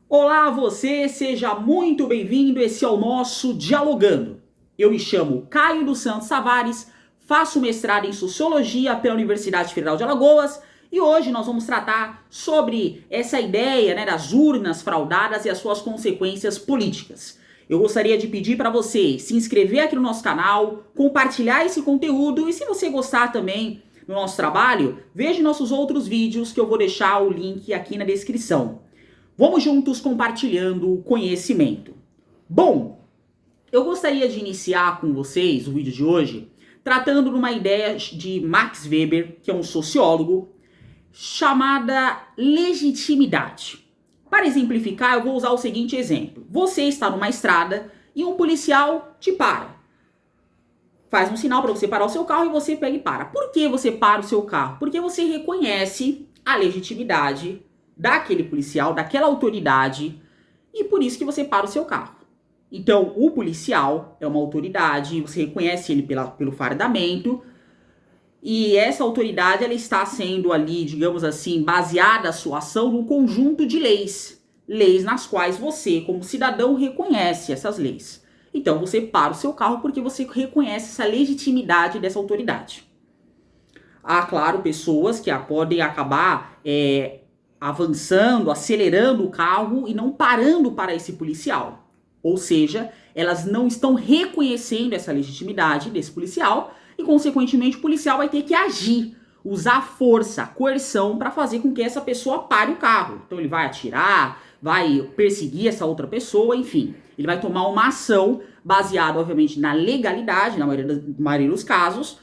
Olá você, seja muito bem-vindo, esse é o nosso Dialogando. Eu me chamo Caio dos Santos Tavares, faço mestrado em Sociologia pela Universidade Federal de Alagoas e hoje nós vamos tratar sobre essa ideia das urnas fraudadas e as suas consequências políticas. Eu gostaria de pedir para você se inscrever aqui no nosso canal, compartilhar esse conteúdo e se você gostar também do nosso trabalho, veja nossos outros vídeos que eu vou deixar o link aqui na descrição. Vamos juntos compartilhando o conhecimento. Bom, eu gostaria de iniciar com vocês o vídeo de hoje tratando de uma ideia de Max Weber, que é um sociólogo, chamada legitimidade. Para exemplificar, eu vou usar o seguinte exemplo. Você está numa estrada e um policial te para. Faz um sinal para você parar o seu carro e você pega e para. Por que você para o seu carro? Porque você reconhece a legitimidade daquele policial, daquela autoridade, e por isso que você para o seu carro. Então, o policial é uma autoridade, você reconhece ele pelo fardamento, e essa autoridade ela está sendo ali, digamos assim, baseada a sua ação num conjunto de leis. Leis nas quais você, como cidadão, reconhece essas leis. Então, você para o seu carro porque você reconhece essa legitimidade dessa autoridade. Há, claro, pessoas que podem acabar avançando, acelerando o carro e não parando para esse policial. Ou seja, elas não estão reconhecendo essa legitimidade desse policial e, consequentemente, o policial vai ter que agir, usar força, coerção para fazer com que essa pessoa pare o carro. Então ele vai atirar, vai perseguir essa outra pessoa, enfim. Ele vai tomar uma ação baseada, obviamente, na legalidade, na maioria dos casos,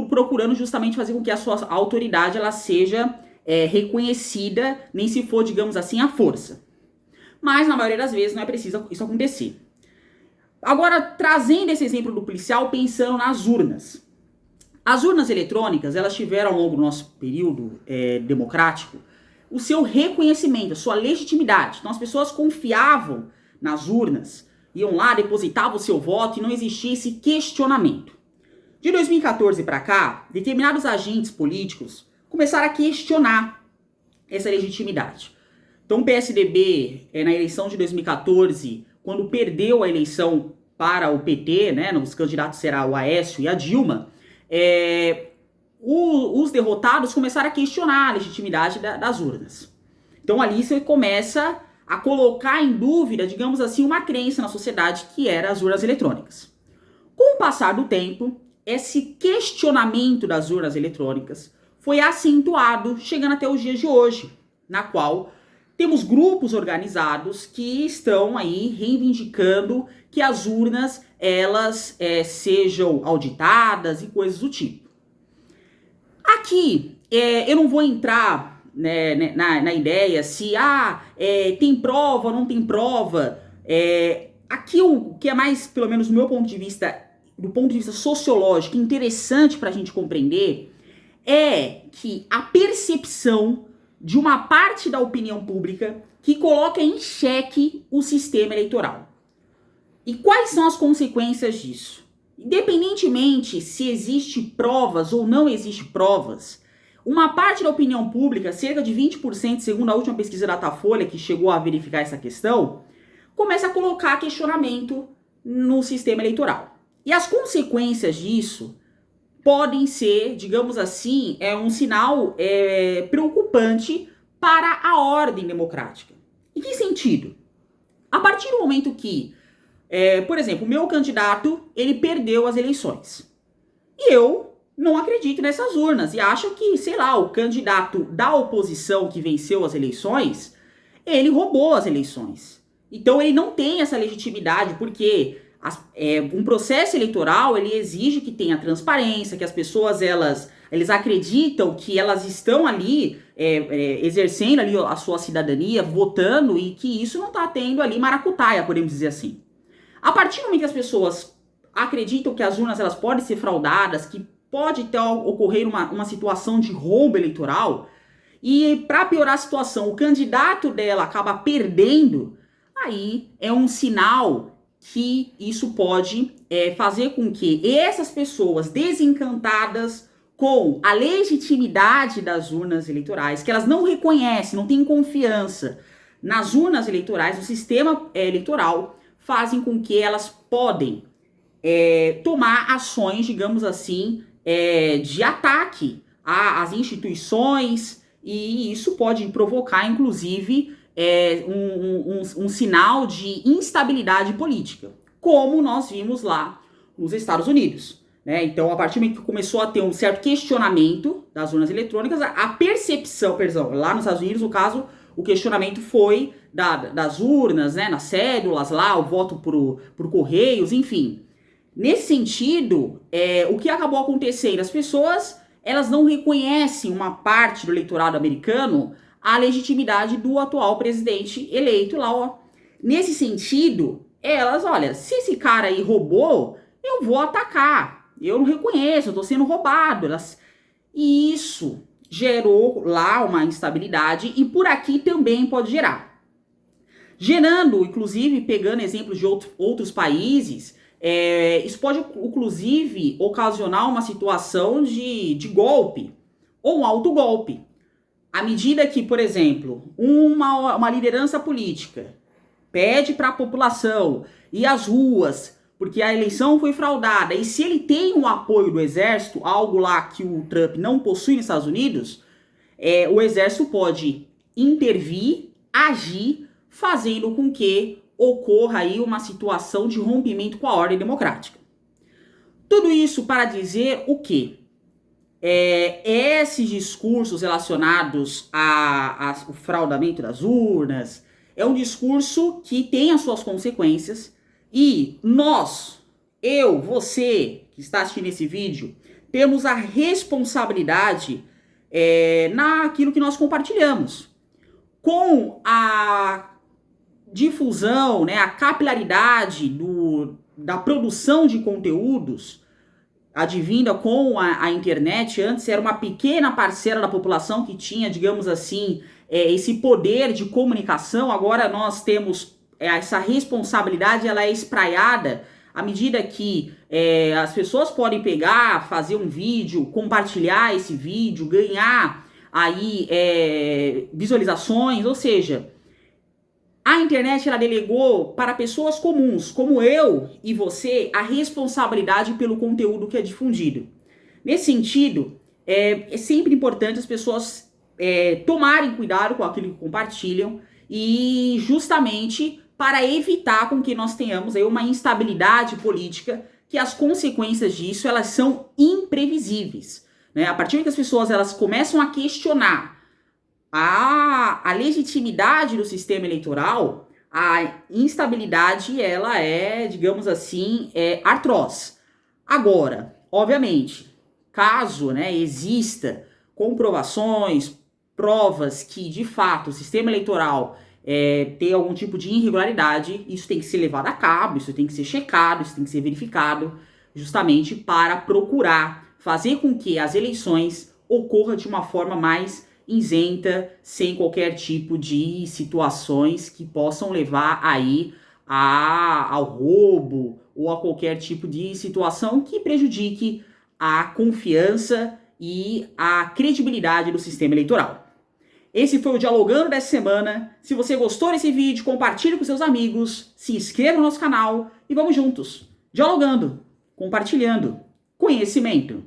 procurando justamente fazer com que a sua autoridade ela seja reconhecida, nem se for, digamos assim, à força. Mas, na maioria das vezes, não é preciso isso acontecer. Agora, trazendo esse exemplo do policial, pensando nas urnas. As urnas eletrônicas, elas tiveram ao longo do nosso período democrático o seu reconhecimento, a sua legitimidade. Então, as pessoas confiavam nas urnas, iam lá, depositavam o seu voto e não existia esse questionamento. De 2014 para cá, determinados agentes políticos começaram a questionar essa legitimidade. Então o PSDB, na eleição de 2014, quando perdeu a eleição para o PT, os candidatos será o Aécio e a Dilma, os derrotados começaram a questionar a legitimidade das urnas. Então ali você começa a colocar em dúvida, digamos assim, uma crença na sociedade que era as urnas eletrônicas. Com o passar do tempo, esse questionamento das urnas eletrônicas foi acentuado, chegando até os dias de hoje, na qual temos grupos organizados que estão aí reivindicando que as urnas elas sejam auditadas e coisas do tipo. Aqui, eu não vou entrar na ideia se tem prova ou não tem prova. Aqui o que é mais, pelo menos do meu ponto de vista, do ponto de vista sociológico, interessante para a gente compreender, é que a percepção de uma parte da opinião pública que coloca em xeque o sistema eleitoral. E quais são as consequências disso? Independentemente se existe provas ou não existe provas, uma parte da opinião pública, cerca de 20%, segundo a última pesquisa da Datafolha, que chegou a verificar essa questão, começa a colocar questionamento no sistema eleitoral. E as consequências disso podem ser, digamos assim, um sinal preocupante para a ordem democrática. Em que sentido? A partir do momento que, por exemplo, o meu candidato, ele perdeu as eleições. E eu não acredito nessas urnas e acho que, sei lá, o candidato da oposição que venceu as eleições, ele roubou as eleições. Então ele não tem essa legitimidade porque um processo eleitoral, ele exige que tenha transparência, que as pessoas, eles acreditam que elas estão ali exercendo ali a sua cidadania, votando, e que isso não está tendo ali maracutaia, podemos dizer assim. A partir do momento que as pessoas acreditam que as urnas elas podem ser fraudadas, que pode ocorrer uma situação de roubo eleitoral, e para piorar a situação, o candidato dela acaba perdendo, aí é um sinal que isso pode fazer com que essas pessoas desencantadas com a legitimidade das urnas eleitorais, que elas não reconhecem, não têm confiança nas urnas eleitorais, no sistema eleitoral, fazem com que elas podem tomar ações, digamos assim, de ataque às instituições, e isso pode provocar, inclusive, um sinal de instabilidade política, como nós vimos lá nos Estados Unidos. Né? Então, a partir do momento que começou a ter um certo questionamento das urnas eletrônicas, a percepção, lá nos Estados Unidos, no caso, o questionamento foi das urnas, né, nas cédulas lá, o voto por correios, enfim. Nesse sentido, o que acabou acontecendo? As pessoas, elas não reconhecem, uma parte do eleitorado americano, a legitimidade do atual presidente eleito lá, ó. Nesse sentido, elas, olha, se esse cara aí roubou, eu vou atacar. Eu não reconheço, eu tô sendo roubado. E isso gerou lá uma instabilidade, e por aqui também pode gerar. Gerando, inclusive, pegando exemplos de outros países, isso pode, inclusive, ocasionar uma situação de golpe ou um autogolpe. À medida que, por exemplo, uma liderança política pede para a população ir às ruas porque a eleição foi fraudada, e se ele tem o apoio do exército, algo lá que o Trump não possui nos Estados Unidos, o exército pode intervir, agir, fazendo com que ocorra aí uma situação de rompimento com a ordem democrática. Tudo isso para dizer o quê? Esses discursos relacionados ao fraudamento das urnas é um discurso que tem as suas consequências, e nós, eu, você que está assistindo esse vídeo, temos a responsabilidade naquilo que nós compartilhamos. Com a difusão, né, a capilaridade da produção de conteúdos advinda com a internet, antes era uma pequena parcela da população que tinha, digamos assim, esse poder de comunicação. Agora nós temos essa responsabilidade, ela é espraiada à medida que as pessoas podem pegar, fazer um vídeo, compartilhar esse vídeo, ganhar aí visualizações, ou seja, a internet, ela delegou para pessoas comuns, como eu e você, a responsabilidade pelo conteúdo que é difundido. Nesse sentido, é sempre importante as pessoas tomarem cuidado com aquilo que compartilham, e justamente para evitar com que nós tenhamos aí uma instabilidade política, que as consequências disso, elas são imprevisíveis. Né? A partir que as pessoas, elas começam a questionar a legitimidade do sistema eleitoral, a instabilidade, ela digamos assim, atroz. Agora, obviamente, caso, né, exista comprovações, provas que, de fato, o sistema eleitoral tem algum tipo de irregularidade, isso tem que ser levado a cabo, isso tem que ser checado, isso tem que ser verificado, justamente para procurar fazer com que as eleições ocorram de uma forma mais isenta, sem qualquer tipo de situações que possam levar aí ao roubo ou a qualquer tipo de situação que prejudique a confiança e a credibilidade do sistema eleitoral. Esse foi o Dialogando dessa semana. Se você gostou desse vídeo, compartilhe com seus amigos, se inscreva no nosso canal e vamos juntos, dialogando, compartilhando conhecimento.